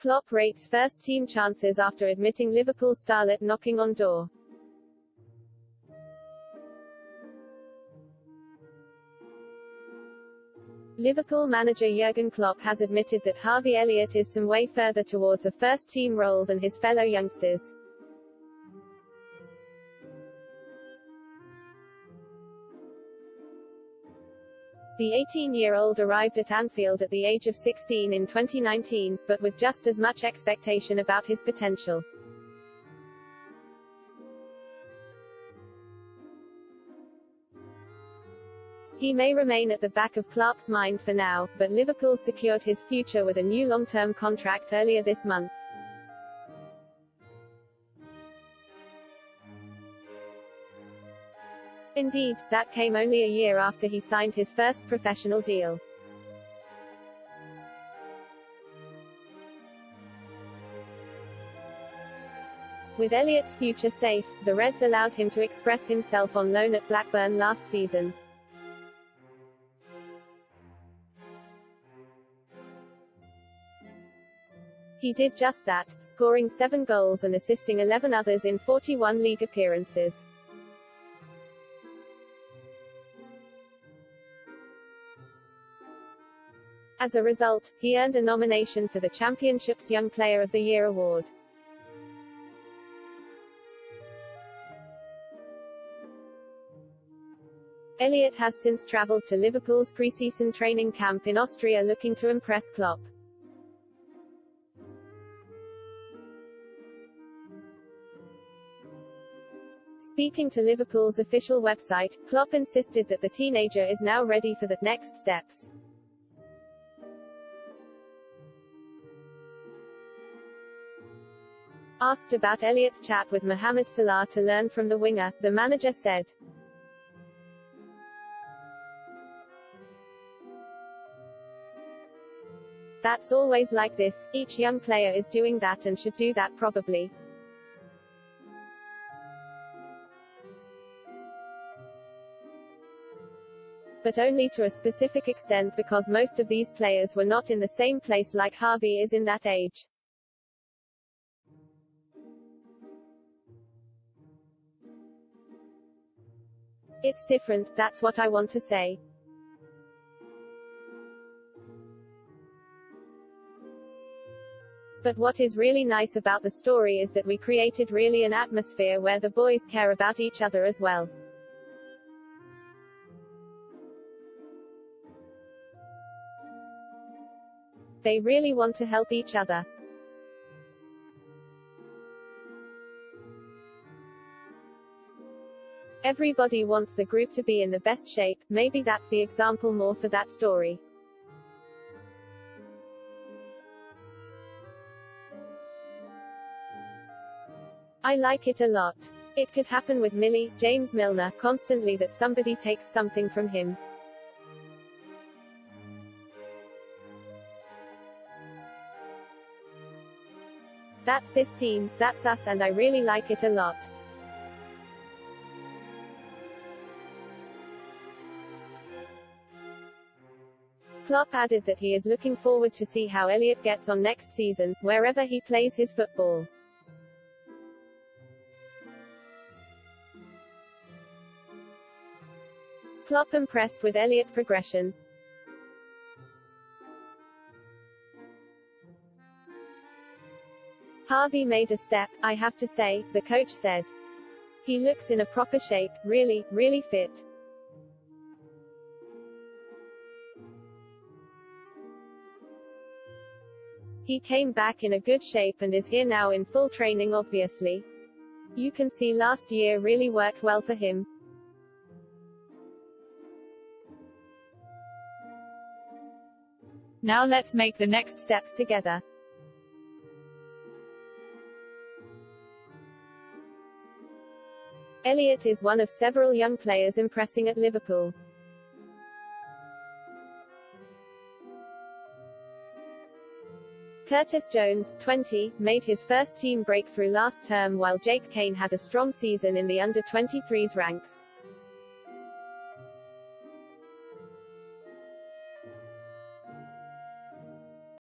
Klopp rates first-team chances after admitting Liverpool starlet knocking on door. Liverpool manager Jurgen Klopp has admitted that Harvey Elliott is some way further towards a first-team role than his fellow youngsters. The 18-year-old arrived at Anfield at the age of 16 in 2019, but with just as much expectation about his potential. He may remain at the back of Klopp's mind for now, but Liverpool secured his future with a new long-term contract earlier this month. Indeed, that came only a year after he signed his first professional deal. With Elliott's future safe, the Reds allowed him to express himself on loan at Blackburn last season. He did just that, scoring 7 goals and assisting 11 others in 41 league appearances. As a result, he earned a nomination for the Championship's Young Player of the Year award. Elliott has since travelled to Liverpool's pre-season training camp in Austria looking to impress Klopp. Speaking to Liverpool's official website, Klopp insisted that the teenager is now ready for the next steps. Asked about Elliott's chat with Mohamed Salah to learn from the winger, the manager said, "That's always like this, each young player is doing that and should do that probably. But only to a specific extent because most of these players were not in the same place like Harvey is in that age. It's different, that's what I want to say." But what is really nice about the story is that we created really an atmosphere where the boys care about each other as well. They really want to help each other. Everybody wants the group to be in the best shape, maybe that's the example more for that story. I like it a lot. It could happen with Millie, James Milner, constantly that somebody takes something from him. That's this team, that's us, and I really like it a lot. Klopp added that he is looking forward to see how Elliott gets on next season, wherever he plays his football. Klopp impressed with Elliott's progression. Harvey made a step, I have to say, the coach said. He looks in a proper shape, really fit. He came back in a good shape and is here now in full training obviously. You can see last year really worked well for him. Now let's make the next steps together. Elliott is one of several young players impressing at Liverpool. Curtis Jones, 20, made his first team breakthrough last term while Jake Kane had a strong season in the under-23s ranks.